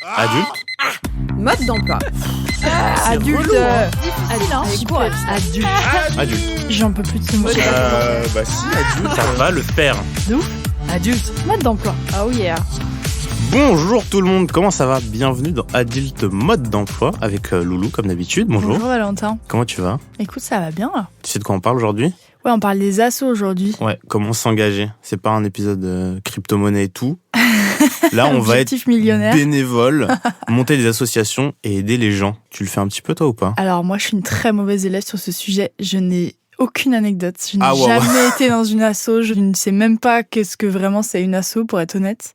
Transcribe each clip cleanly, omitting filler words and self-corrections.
Adulte. Mode d'emploi. Adulte. relou, hein. Difficile, hein. Super. Adulte. J'en peux plus de ce mot. Si, adulte. Ça va le faire. Adulte. Mode d'emploi. Oh yeah. Bonjour tout le monde, comment ça va? Bienvenue dans Adulte Mode d'emploi avec Loulou comme d'habitude. Bonjour. Bonjour Valentin. Comment tu vas? Écoute, ça va bien là. Tu sais de quoi on parle aujourd'hui? Ouais, on parle des assos aujourd'hui. Ouais, comment s'engager. C'est pas un épisode crypto-monnaie et tout. Là, on va être Objectif millionnaire. bénévole, monter des associations et aider les gens. Tu le fais un petit peu toi ou pas? Alors moi, je suis une très mauvaise élève sur ce sujet. Je n'ai aucune anecdote. Je n'ai Ah, wow. jamais été dans une asso. Je ne sais même pas qu'est-ce que vraiment c'est une asso, pour être honnête.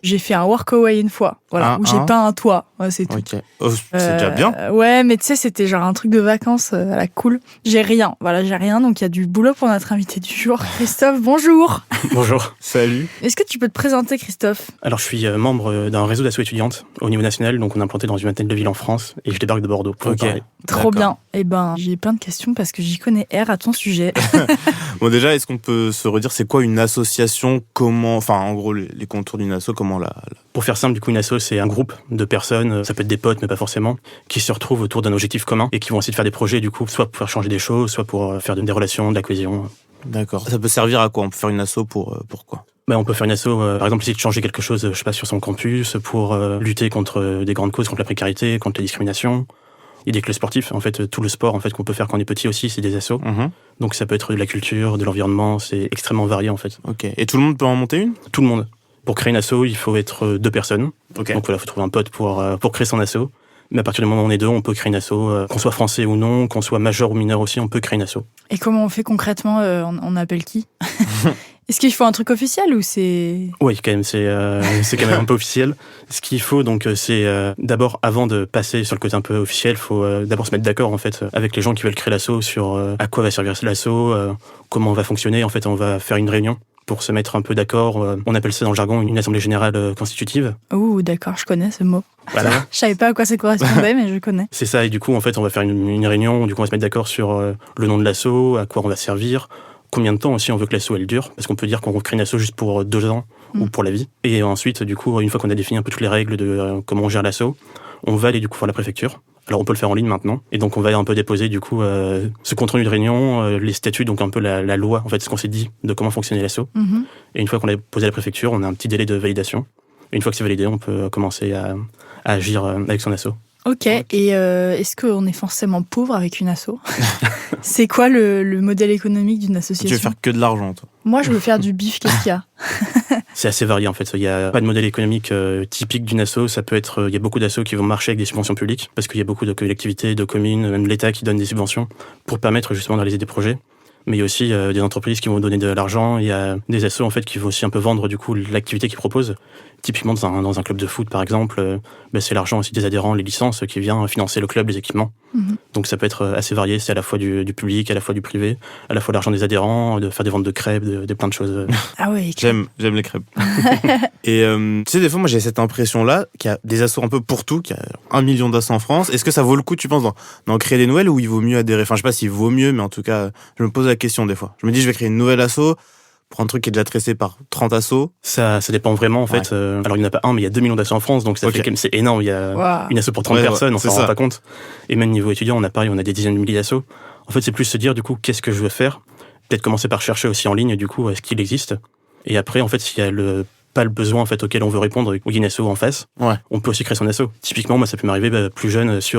J'ai fait un workaway une fois, voilà, où j'ai peint un toit. Ouais, c'est tout. Ok. Oh, c'est déjà bien. Ouais, mais tu sais, c'était genre un truc de vacances à la cool. J'ai rien, donc il y a du boulot pour notre invité du jour. Christophe, bonjour. Bonjour. Salut. Est-ce que tu peux te présenter, Christophe? Alors, je suis membre d'un réseau d'asso étudiantes au niveau national, donc on est implanté dans une vingtaine de villes en France, et je débarque de Bordeaux pour vous parler. Trop D'accord. bien. Eh ben, j'ai plein de questions parce que j'y connais R à ton sujet. Bon déjà, est-ce qu'on peut se redire c'est quoi une association? Comment, enfin en gros les contours d'une asso, comment Pour faire simple, du coup, une asso, c'est un groupe de personnes, ça peut être des potes, mais pas forcément, qui se retrouvent autour d'un objectif commun et qui vont essayer de faire des projets, du coup, soit pour faire changer des choses, soit pour faire des relations, de la cohésion. D'accord. Ça peut servir à quoi? On peut faire une asso pour quoi? On peut faire une asso, par exemple, essayer de changer quelque chose, je sais pas, sur son campus, pour lutter contre des grandes causes, contre la précarité, contre la discrimination. Il y a des clubs sportifs, en fait, tout le sport en fait qu'on peut faire quand on est petit aussi, c'est des assos. Donc ça peut être de la culture, de l'environnement, c'est extrêmement varié en fait. Ok. Et tout le monde peut en monter une? Tout le monde. Pour créer une asso, il faut être 2 personnes. Ok. Donc voilà, faut trouver un pote pour créer son asso. Mais à partir du moment où on est 2, on peut créer une asso, qu'on soit français ou non, qu'on soit majeur ou mineur aussi, on peut créer une asso. Et comment on fait concrètement? On appelle qui? Est-ce qu'il faut un truc officiel ou c'est... Oui, quand même, c'est quand même un peu officiel. Ce qu'il faut, donc, c'est d'abord, avant de passer sur le côté un peu officiel, il faut d'abord se mettre d'accord, en fait, avec les gens qui veulent créer l'asso sur à quoi va servir l'asso, comment on va fonctionner. En fait, on va faire une réunion pour se mettre un peu d'accord. On appelle ça dans le jargon une assemblée générale constitutive. Oh, d'accord, je connais ce mot. Voilà. Je savais pas à quoi ça correspondait, mais je connais. C'est ça, et du coup, en fait, on va faire une réunion, du coup, on va se mettre d'accord sur le nom de l'asso, à quoi on va servir, combien de temps aussi on veut que l'asso elle dure, parce qu'on peut dire qu'on crée une asso juste pour 2 ans ou pour la vie. Et ensuite, du coup, une fois qu'on a défini un peu toutes les règles de comment on gère l'asso, on va aller du coup voir la préfecture. Alors on peut le faire en ligne maintenant, et donc on va un peu déposer du coup ce compte-rendu de réunion, les statuts, donc un peu la loi, en fait, ce qu'on s'est dit de comment fonctionnait l'asso. Et une fois qu'on l'a posé à la préfecture, on a un petit délai de validation. Et une fois que c'est validé, on peut commencer à agir avec son asso. Ok, et est-ce qu'on est forcément pauvre avec une asso? C'est quoi le modèle économique d'une association? Tu veux faire que de l'argent, toi? Moi, je veux faire du bif, qu'est-ce qu'il y a? C'est assez varié en fait. Il n'y a pas de modèle économique typique d'une asso. Ça peut être, il y a beaucoup d'assos qui vont marcher avec des subventions publiques parce qu'il y a beaucoup de collectivités, de communes, même l'État qui donne des subventions pour permettre justement de réaliser des projets. Mais il y a aussi des entreprises qui vont donner de l'argent. Il y a des assos en fait qui vont aussi un peu vendre du coup l'activité qu'ils proposent. Typiquement dans un club de foot par exemple, c'est l'argent aussi des adhérents, les licences qui vient financer le club, les équipements. Donc ça peut être assez varié. C'est à la fois du public, à la fois du privé, à la fois l'argent des adhérents, de faire des ventes de crêpes, de plein de choses. Ah ouais. J'aime les crêpes. Et tu sais, des fois, moi, j'ai cette impression-là qu'il y a des assos un peu pour tout, qu'il y a 1 million d'assos en France. Est-ce que ça vaut le coup, tu penses, d'en créer des nouvelles ou il vaut mieux adhérer? Enfin, je sais pas s'il vaut mieux, mais en tout cas, je me pose la question des fois. Je me dis, je vais créer une nouvelle asso pour un truc qui est déjà tressé par 30 assos. Ça dépend vraiment, en fait. Alors, il n'y en a pas un, mais il y a 2 millions d'assos en France, donc ça fait quand même, c'est énorme. Il y a une asso pour 30 personnes, on s'en rend pas compte. Et même niveau étudiant, on a des dizaines de milliers d'assos. En fait, c'est plus se dire, du coup, qu'est-ce que je veux faire? Peut-être commencer par chercher aussi en ligne, du coup, est-ce qu'il existe? Et après, en fait, s'il y a pas le besoin en fait auquel on veut répondre, ou il y a une asso en face, on peut aussi créer son asso. Typiquement, moi, ça peut m'arriver plus jeune je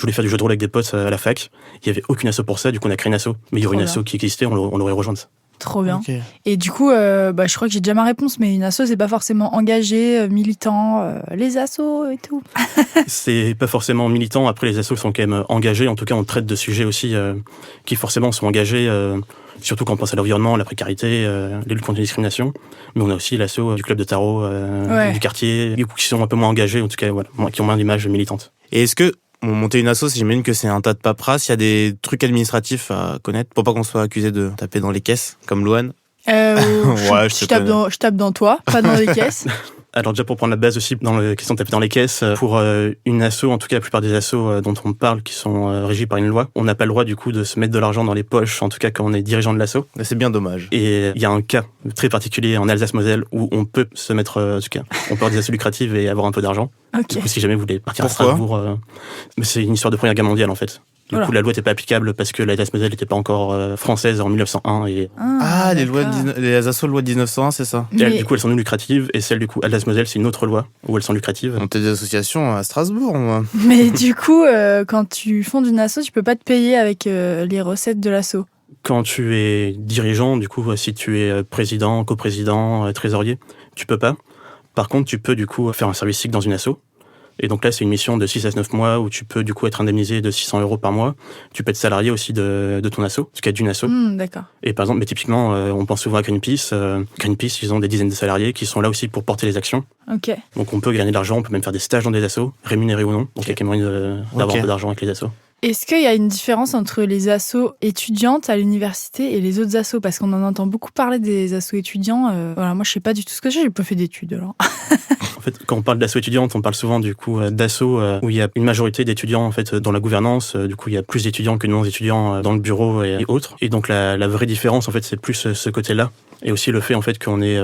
voulais faire du jeu de rôle avec des potes à la fac. Il y avait aucune asso pour ça, du coup, on a créé une asso. Mais il y aurait une asso qui existait, on l'aurait rejointe. Trop bien. Okay. Et du coup, je crois que j'ai déjà ma réponse, mais une asso, c'est pas forcément engagé, militant, les assos et tout. C'est pas forcément militant. Après, les assos sont quand même engagés. En tout cas, on traite de sujets aussi qui forcément sont engagés, surtout quand on pense à l'environnement, la précarité, les luttes contre la discrimination. Mais on a aussi l'asso du club de tarot, du quartier, qui sont un peu moins engagés, en tout cas, voilà, qui ont moins d'image militante. Et est-ce que monter une asso, j'imagine que c'est un tas de paperasse, il y a des trucs administratifs à connaître pour pas qu'on soit accusé de taper dans les caisses, comme Louane? Ouais, je tape dans toi, pas dans les caisses. Alors déjà pour prendre la base aussi dans la question de taper dans les caisses, pour une asso, en tout cas la plupart des assos dont on parle qui sont régis par une loi, on n'a pas le droit du coup de se mettre de l'argent dans les poches, en tout cas quand on est dirigeant de l'asso. C'est bien dommage. Et il y a un cas très particulier en Alsace-Moselle où on peut se mettre, en tout cas, on peut avoir des assos lucratives et avoir un peu d'argent. Okay. Du coup, si jamais vous voulez partir Pourquoi à Strasbourg, mais c'est une histoire de Première Guerre mondiale en fait. Du coup, la loi n'était pas applicable parce que l'Alsace-Moselle n'était pas encore française en 1901. Et... les assos de loi de 1901, c'est ça. Et du coup, elles sont non lucratives, et celle du coup, Alsace-Moselle, c'est une autre loi où elles sont lucratives. On a des associations à Strasbourg, moi. Mais du coup, quand tu fondes une asso, tu peux pas te payer avec les recettes de l'asso. Quand tu es dirigeant, du coup, si tu es président, coprésident, trésorier, tu peux pas. Par contre, tu peux du coup faire un service civique dans une asso. Et donc là, c'est une mission de 6 à 9 mois où tu peux du coup être indemnisé de 600 € par mois. Tu peux être salarié aussi de ton asso, en tout cas d'une asso. D'accord. Et par exemple, mais typiquement, on pense souvent à Greenpeace. Greenpeace, ils ont des dizaines de salariés qui sont là aussi pour porter les actions. Ok. Donc on peut gagner de l'argent, on peut même faire des stages dans des assos, rémunérés ou non. Donc il y a moyen d'avoir un peu d'argent avec les assos. Est-ce qu'il y a une différence entre les assos étudiantes à l'université et les autres assos ? Parce qu'on en entend beaucoup parler des assos étudiants. Moi, je sais pas du tout ce que j'ai pas fait d'études alors. En fait, quand on parle d'asso étudiante, on parle souvent du coup d'asso où il y a une majorité d'étudiants en fait dans la gouvernance. Du coup, il y a plus d'étudiants que de non-étudiants dans le bureau et autres. Et donc la vraie différence en fait, c'est plus ce côté-là. Et aussi le fait en fait qu'on est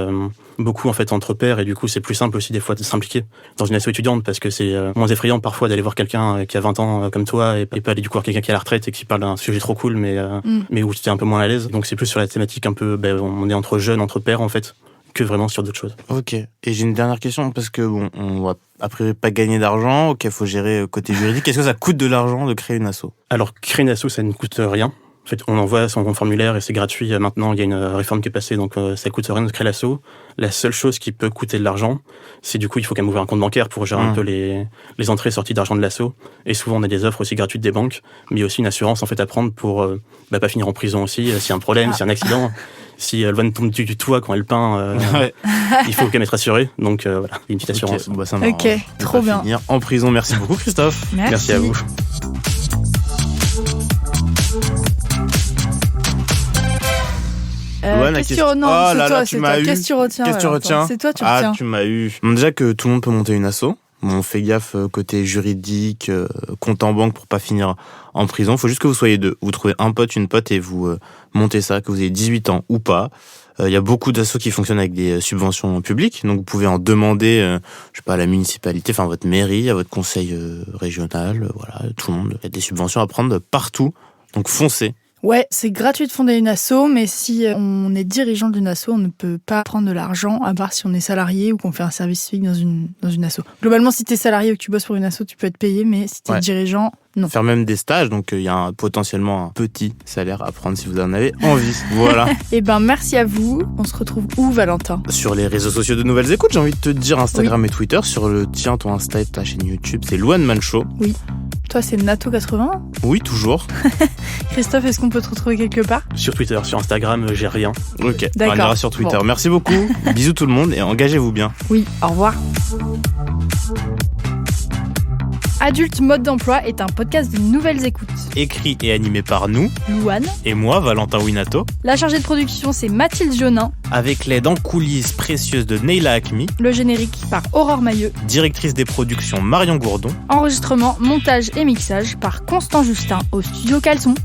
beaucoup en fait entre pairs et du coup c'est plus simple aussi des fois de s'impliquer dans une asso étudiante parce que c'est moins effrayant parfois d'aller voir quelqu'un qui a 20 ans comme toi et pas aller du coup voir quelqu'un qui est à la retraite et qui parle d'un sujet trop cool mais où tu es un peu moins à l'aise. Donc c'est plus sur la thématique un peu on est entre jeunes, entre pairs en fait, que vraiment sur d'autres choses. Ok. Et j'ai une dernière question parce que on va après pas gagner d'argent. Ok, faut gérer côté juridique. Est-ce que ça coûte de l'argent de créer une asso ? Alors créer une asso, ça ne coûte rien. En fait, on envoie son formulaire et c'est gratuit. Maintenant, il y a une réforme qui est passée, donc ça coûte rien de créer l'asso. La seule chose qui peut coûter de l'argent, c'est du coup, il faut quand même ouvrir un compte bancaire pour gérer un peu les entrées et sorties d'argent de l'asso. Et souvent, on a des offres aussi gratuites des banques, mais il y a aussi une assurance en fait à prendre pour pas finir en prison aussi. S'il y a un problème, s'il y a un accident, si le van tombe du toit quand elle peint, il faut quand même être assuré. Donc voilà, une petite assurance. Okay, ça marche. Ok, trop bien. Finir en prison. Merci beaucoup, Christophe. Merci à vous. Qu'est-ce que tu retiens ? C'est toi, tu retiens. Ah, tu m'as eu. Déjà que tout le monde peut monter une asso. On fait gaffe côté juridique, compte en banque pour pas finir en prison. Faut juste que vous soyez deux. Vous trouvez un pote, une pote et vous montez ça, que vous ayez 18 ans ou pas. Il y a beaucoup d'assos qui fonctionnent avec des subventions publiques. Donc vous pouvez en demander, à la municipalité, enfin à votre mairie, à votre conseil régional, voilà, tout le monde. Il y a des subventions à prendre partout. Donc foncez. Ouais, c'est gratuit de fonder une asso, mais si on est dirigeant d'une asso, on ne peut pas prendre de l'argent, à part si on est salarié ou qu'on fait un service civique dans une asso. Globalement, si t'es salarié ou que tu bosses pour une asso, tu peux être payé, mais si t'es dirigeant, non. Faire même des stages, donc il y a potentiellement un petit salaire à prendre si vous en avez envie. Voilà. Eh ben, merci à vous. On se retrouve où, Valentin ? Sur les réseaux sociaux de Nouvelles Écoutes, j'ai envie de te dire Instagram et Twitter. Sur le tien, ton Insta et ta chaîne YouTube, c'est Louane Mancho. Oui. Toi, c'est Nato80 ? Oui, toujours. Christophe, est-ce qu'on peut te retrouver quelque part ? Sur Twitter, sur Instagram, j'ai rien. Ok, d'accord. On ira sur Twitter. Bon. Merci beaucoup. Bisous tout le monde et engagez-vous bien. Oui, au revoir. Adulte Mode d'Emploi est un podcast de Nouvelles Écoutes. Écrit et animé par nous, Louane. Et moi, Valentin Winato. La chargée de production, c'est Mathilde Jonin. Avec l'aide en coulisses précieuse de Neila Hakmi. Le générique par Aurore Mailleux. Directrice des productions Marion Gourdon. Enregistrement, montage et mixage par Constant Justin au studio Caleçon.